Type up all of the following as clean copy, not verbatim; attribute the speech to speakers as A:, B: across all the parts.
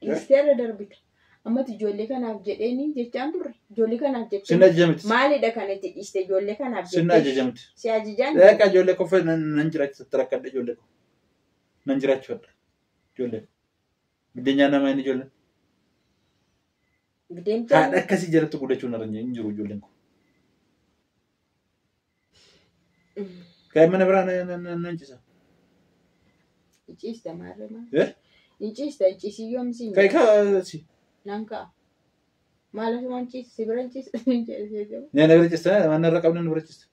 A: Dhiisteera darbita. Ammatti ijoollee kanaaf jedheeni jechaan turre. Ijoollee kanaaf jettee.
B: Sinna ajajamti.
A: Maalidha kan itti dhiiste ijoollee kanaaf jettee.
B: Sinna ajajamti.
A: Si ajajaan.
B: Dhaqa ijoollee qofa nan jiraachisa rakkadha ijoollee ko. Nan jiraachifadha. Ijoollee. Biddeenyaa nama inni ijoollee.
A: Bideemtee.
B: Haadha akkasii jalatti gudachuun irra hin jiru ijoolleen ko. Kaa'ee mana biraa nan cisa.
A: Iciista maarree maal?
B: Eh?
A: Iciisiyyoo misiin.
B: Kaa'ee kaa'asi.
A: Nan ka'a. Maal asumaan ciisa si bira ciisa.
B: Nyaata bira cista mana irra qabna bira cista.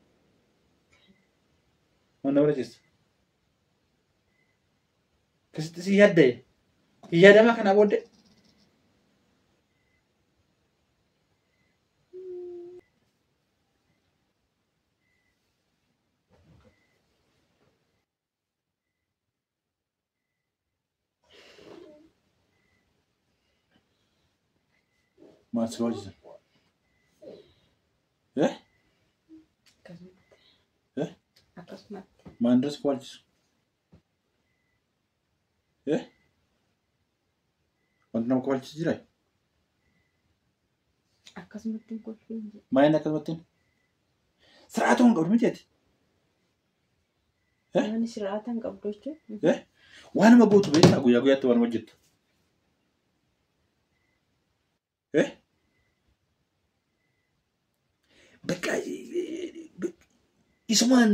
B: Mana bira cista. Akkasitti si yaadda. Yaadama kana booddee. Maal si hojjetan?
A: Akkasumatti.
B: Maandas hojjetu? Wanti nama hojjetu jira?
A: Akkasumatti kolfii hin jedhu.
B: Maayini akkasumatti? Siraatuu hin qabdu miti ati?
A: Namni siraataa hin qabdu jechuun.
B: Waanuma gootu beektaa guyyaa guyyaatti waan hojjettu. Bakka isumaan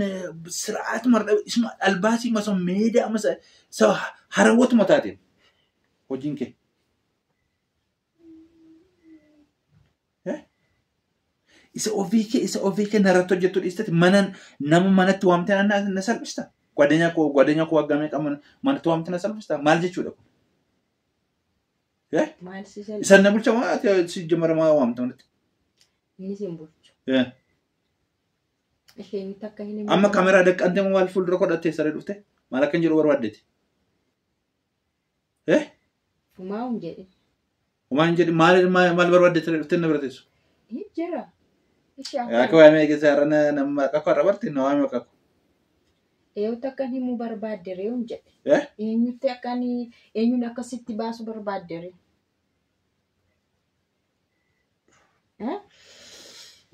B: siraatuu marda isumaan albaasii masa meedaa masa harawwatuma taateen hojiin kee. Isa ofii kee narratti hojjettu dhiistati nama manatti waamtee na salphista. Gwaadeenyaa koo waggaamee qaban manatti waamtee na salphista. Maal jechuudha kun?
A: Maal si salphista?
B: Isaan na bulcha maa si jamaramaa waamta manatti?
A: Inni si hin bulchu. Isheen takka hin
B: Amma kaameraa daqqantee maal fuuldura godhattee saree dhufte? Maal akka hin jiru barbaaddeeti?
A: Fumaa hin jedhin.
B: Fumaa hin jedhin maal barbaaddeeti dhuftee na bira teessu?
A: Jira.
B: Akka waamee keessaa irra nama akka irra barti na waamee akka.
A: Eenyutti akka himuu barbaadde ree'uun jedhe. Eenyuun akkasitti baasu barbaadde ree'u.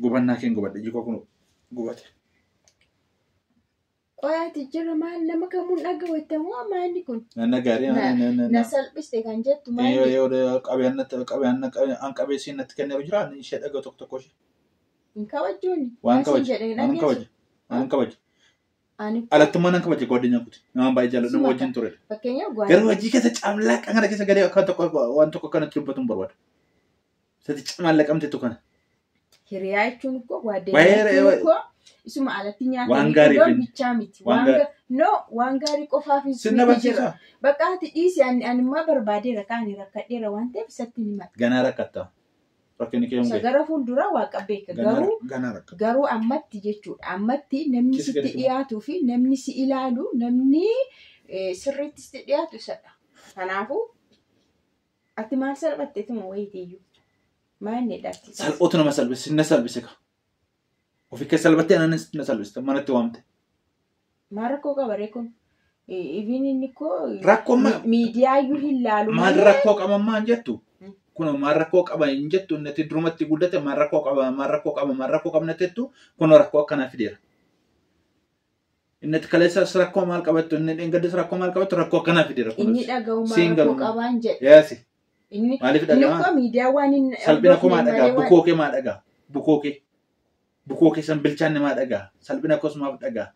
B: Gubannaa keen gubadhe jikoo kun gubate.
A: Qoyaati jira maal nama kamuun dhagahuttamoo maalli kun?
B: Nanna gaarii
A: na salphiste kan jettu maalli?
B: An qabeessiin natti kenneeru jira ishee dhaga'u tokko tokko ishee.
A: Hin kabajuuni.
B: Waan kabaje. Waan kabaje. Alattummaa nan kabaje godina kuti. Nama baay'ee jaalladhu nama wajjin ture.
A: Fakkeenyaaf
B: garuu hojii keessa caamlaaqa kana keessa galee akka tokko waan tokko kanatti dubbatu hin barbaadu. Sati caamlaaqamte tu kana.
A: Hiriyaa jechuun koo gaaddee koo isuma alatti
B: nyaatanii
A: bichaa miti. Waan gaarii qofaaf hin
B: jira.
A: Bakka ati dhiisi animmaa barbaadeera kaani rakkadheera waan ta'eef isatti ni mata.
B: Ganaa rakkatta. Rakkinni kee hundee.
A: Gara fuulduraa waaqa beeka garuu ammatti jechuudha. Ammatti namni sitti dhiyaatuu fi namni si ilaalu namni sirriitti sitti dhiyaatu isadha. Kanaafuu ati maal salphatteetuma wayitiiyyuu. Maanni dhaabti.
B: Salphootu nama salphise na salphise ka. Ofii keessa salphattee anan na salphiste manatti waamte.
A: Maal rakkoo qabaree kun? Iviin inni koo
B: miidiyaayyuu
A: hin laalu.
B: Maal rakkoo qaban jettu? Kun maal rakkoo qaban hin jettu natti durumatti guddate maal rakkoo qabna jettu kun rakkoo akkanaa fideera. Inni kaleessas rakkoo maal qabattu inni dhengaddes rakkoo maal qabattu rakkoo akkanaa fideera.
A: Inni dhaga'u maal rakkoo qabaan jedhe.
B: Yaasi.
A: Inni
B: koo
A: miidiyaa waan hin
B: salphina koo maa dhagaa bukookee maa dhagaa bukookee san bilchaanne maa dhagaa salphina akkasumaaf dhagaa.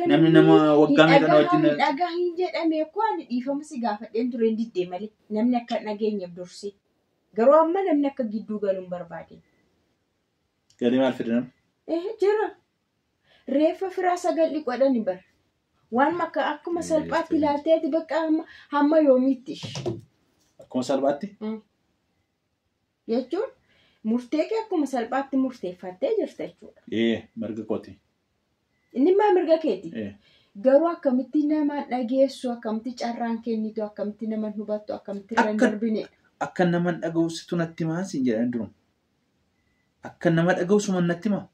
B: Namni nama waggaa meeqana wajjin
A: dhagaa hin jedhame koo ani dhiifama si gaafadheen ture diddee malee namni akka nageenyaaf dursee garuu amma namni akka gidduu galuun barbaade.
B: Galii maal fide namni?
A: Jira. Reeffa firaa sagalli qodhani bara. Waan akkuma salphaatti ilaalteeti bakka hamma yoomiitti.
B: Akkuma salphaatti?
A: Jechuun murtee kee akkuma salphaatti murteeffattee jirta jechuudha.
B: Marga kooti.
A: Inni maa mirga keeti? Garuu akkamitti nama dhageessu, akkamitti carraan kennitu, akkamitti nama hubattu, akkamitti irra hin darbine.
B: Akka nama dhaga'uusitu natti maa siin jedhan durum. Akka nama dhaga'uusuma natti maa.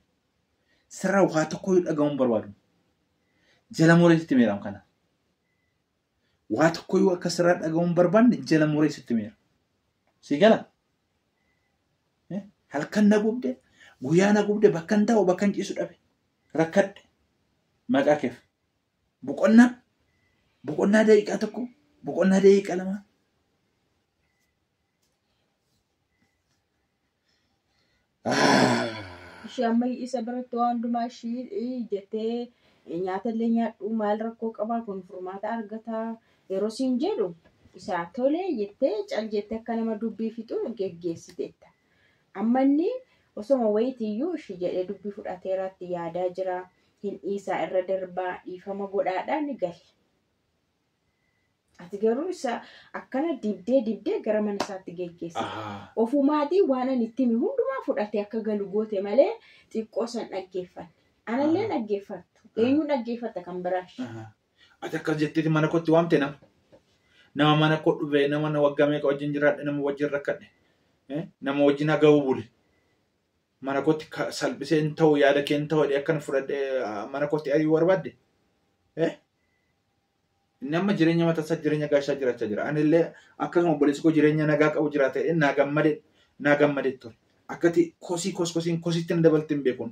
B: Sirraa waa tokko dhaga'uun barbaadu. Jala mooreetitti meeram kana. waa tokko yoo akka sirraa dhagahuun barbaanne jala muree sitti meera. Si gala? Halkan na gubde, guyyaa na gubde bakka hin taa'u bakka hin ciisu dhabe. Rakkadhe. Maqaa keef. Boqonnaa daqiiqaa tokko, boqonnaa daqiiqaa lama.
A: Ishee amma isa biratti waan hundumaa ishii jettee nyaata illee nyaadhu maal rakkoo qabaa kun furmaata argataa yeroo siin jedhu isaa tolee jettee cal jettee akka nama dubbii fixu geggeessiteetta. Amma inni osoma wayitiyyuu ishii jedhee dubbii fudhateeratti yaadaa jira. Hin isaa irra darbaa dhiifama godhaadhaan ni gali. Ati garuu isa akkana dibdee gara mana isaatti geggeessa. Ofumaatii waan ani itti himi hundumaa fudhatee akka galu goote malee xiqqoo san dhaggeeffanne. Anallee dhaggeeffattu. Eenyu dhaggeeffatta kan biraashi.
B: Ati akkas jetteeti mana kootti waamte nama mana koo dhufee nama waggaa meeqa wajjin jiraadhe nama wajjin rakkadhe. Nama wajjin haga'uu bule. Mana kootti salphisee hin ta'u yaada kee hin ta'u akkan fudhadhee mana kootti ari'uu barbaadde. Inni amma jireenya mataa isaa jireenya gaashaa jiraachaa jira. Anillee akkasuma obboleessi koo jireenya nagaa qabu jiraata naa gammadee ture. Akkati kosiitti na dabalte hin beekun.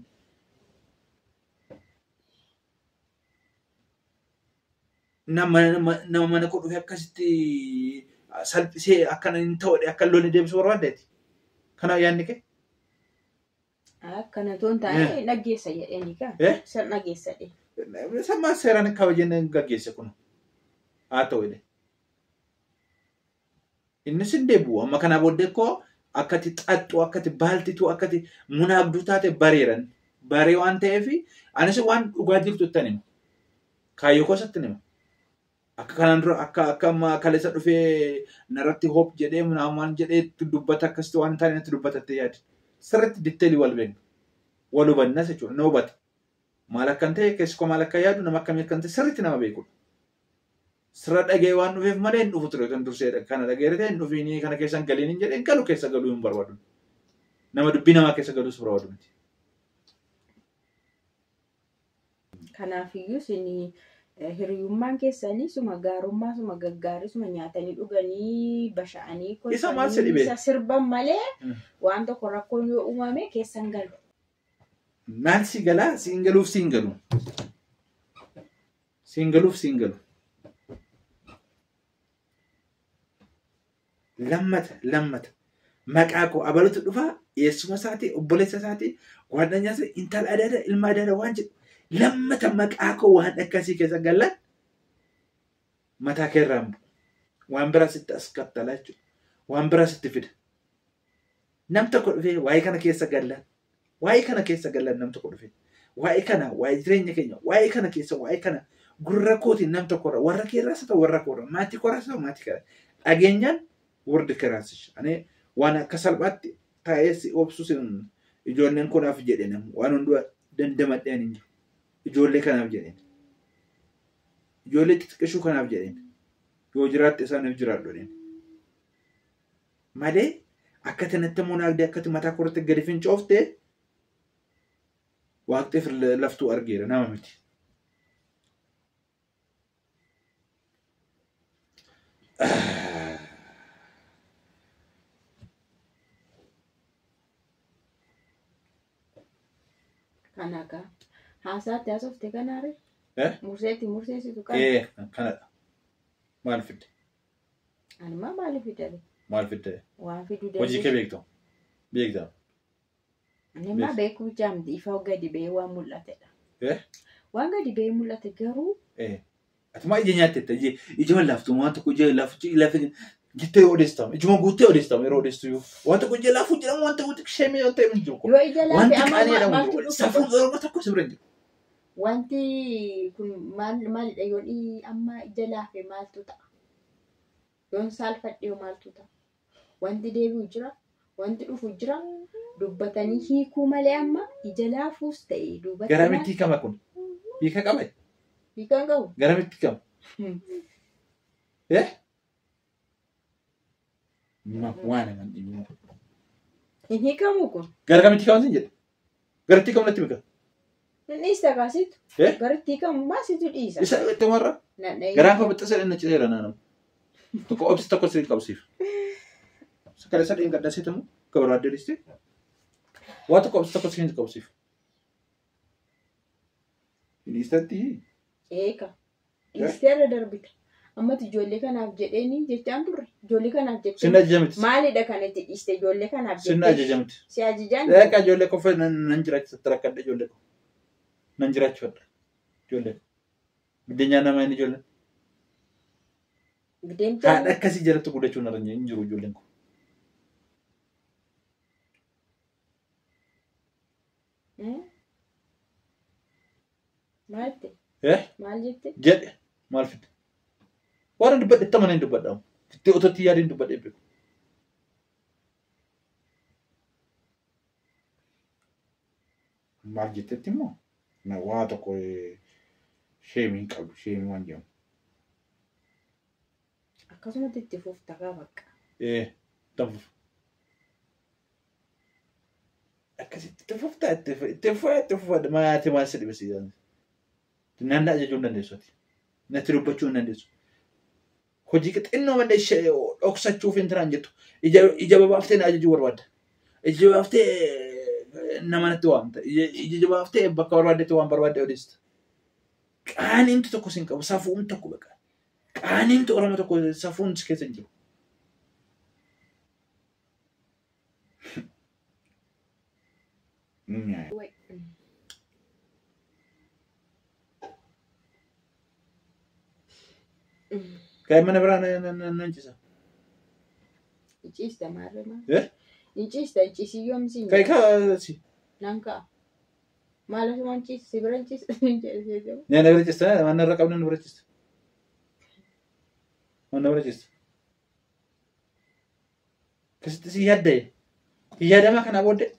B: Nama mana koo dhufee akkasitti salphisee akkana hin ta'u akka lolli deebisuu barbaaddeeti. Kanaaf yaadni kee?
A: Akkana toon taa'ee dhaggeessa jedhanii kaa. San dhaggeessa dhee.
B: Sammaa seeraan kabajeen gaggeesse kun. Haa ta'u jedhe. Innis hin deebi'u. Amma kana booddee koo akkati xaxxuu, akkati baaltituu, akkati munaabduu taate bareeran. Baree waan ta'eef anis waan dhugaa jirtu ittiin hima. Kaayyoo koosatti hima. Akka kanaan dura akka amma kaleessa dhufee narratti hop jedhee munaamaan jedhee dubbata akkasitti waan taane natti dubbatattee yaadi. Sirriitti ditteelii wal beekna. Wal hubannas jechuudha. Na hubata. Maal akkan ta'e keessi koo maal akka yaadu nama akkamii akkan ta'e sirriitti nama beekudha. Sirra dhagee waan dhufeef malee hin dhufu ture kan durseedha. Kana dhageera ta'e hin dhufiinii kana keessa hin galiin hin jedhee galu keessa galuu hin barbaadu. Nama dubbii namaa keessa galuus barbaadu miti.
A: Kanaafiyyuu isin hiriyummaan keessanii suma gaarummaa suma gaggaarii suma nyaatanii dhuganii basha'anii
B: isa
A: sirban malee waan tokko rakkoon yoo uumame keessan galu.
B: Maal si galaa siin galuuf siin galu. Siin galuuf siin galu. Lammata maqaa koo abalutu dhufaa eessuma isaati obboleessa isaati waaddanyaa isaati intala adaada ilma adaada waan jedhu lammata maqaa koo waan akkasii keessa galan mataa keerraan waan biraa sitti as kattala jechuudha. Waan biraa sitti fida. Nam tokko dhufee waa'ee kana keessa galan nam tokko dhufee waa'ee kana waa'ee jireenya keenya waa'ee kana keessa waa'ee kana gurra kootiin nam tokkorra warra keerraas ta'u warra koorra maatii koorraas ta'u maatii kana dhageenyaan warri kiraasish. Ani waan akka salphaatti taa'ee si obsu sin ijoolleen kanaaf jedheen waan hundumaa dandamadheen hin jiru. Ijoollee kanaaf jedheen. Ijoollee xixiqqashuu kanaaf jedheen. Yoo jiraatte isaaniif jiraadhu jedheen. Malee akka kanatti munaagdee akkati mataa korratti gadi fincooftee waaqteef laftuu argeera nama miti.
A: Kanaka haasaatti haasofte kanaare murseessitu kan
B: kanadha. Maal fidde?
A: Anuma maal fidde?
B: Maal fidde?
A: Waan fidu
B: hojii kee beektaa?
A: Nama beekuu jaamti ifa gadi bee waan mul'atedha. Waan gadi bee mul'ate garuu
B: ati maa ija nyaattetta ijuma laaftu waan tokko ija laafu gittee odeessitamu ijuma guuttee odeessitamu yeroo odeessitu waan tokko ija laafu jedhamu waan tokko xiqqeemee waan ta'e hin jiru.
A: Yoo ija laafe amma maaltu dhufu?
B: Safuun oromoo tokko si bira hin jiru.
A: Wanti kun maalidha yoon amma ija laafe maaltu ta'a? Yoon saalfadhee maaltu ta'a? Wanti deebi'u jira, wanti dhufu jira, dubbatanii hiikuu malee amma ija laafuus ta'e dubbatan.
B: Garamitti hiikama kun? Hiika qaba?
A: Hiikan qabu?
B: Garamitti hiikama? Waan aman dhibu.
A: Hin hiikamu kun?
B: Garamitti hiikamu sin jedhe? Garatti hiikamu natti mika?
A: Inni isa kaasitu. Garitti kan maasitu dhiisa.
B: Isa itti marra. Garaan koo bitta sadii nachi dheeraa naannoo. Tokko obsi tokko sirrii qabsiif. Sakala sadii gaddaa seetamu gabaraa adeemsiste. Waa tokko obsi tokko sirrii qabsiif. Ministeerti.
A: Eeka. Ministeera darbita. Ammatti ijoollee kanaaf jedheeni jechaan turre. Ijoollee kanaaf jettee.
B: Sinna ajajamti.
A: Maalidha kanatti dhiiste ijoollee kanaaf jettee.
B: Sinna ajajamti.
A: Si ajajaan.
B: Eeka ijoollee kofee nan jiraachisa tarakkadha ijoollee ko. Nan jiraachifadha ijoollee. Biddeenyaa namaa inni ijoollee.
A: Biddeenyaa.
B: Haadha akkasii jalatti guddachuun irra hin jiru ijoolleen ko.
A: Maal jette? Maal jette?
B: Jedhe maal fidde? Waan dubbadhe itti amanee dubbadhamu. Itti otootti yaadiin dubbadhee beeku. Maal jettetti immoo na waa tokko sheemiin qabu sheemii waan jedhamu.
A: Akkasumatti itti fufta kaa bakka.
B: Tafuuf. Akkasitti itti fufta itti fufadha maatii maal si dhibee siidhaan. Naan ajajuu hin dandeessu ati. Natti dubbachuu hin dandeessu. Hojii xinnoo malee dhoksachuuf hin tiraan jettu. Ija babaaftee na ajajuu barbaadda. Ija babaaftee nama natti waamta. Ija babaaftee bakka barbaaddetti waan barbaadde odeessita. Qaaniintu tokko siin qabu. Safuun tokko baqa. Qaaniintu Oromoo tokko safuun si keessa hin jiru. Kayak mana berana nanti sah?
A: Icis dah marah mah.
B: Icis
A: yom sih.
B: Kayak kah sih?
A: Nangka. Malah cuma cis, si berancis.
B: Ni ada berancis tak? Mana rakam ni berancis? Mana berancis? Kasi si ada. Iya ada makan apa deh?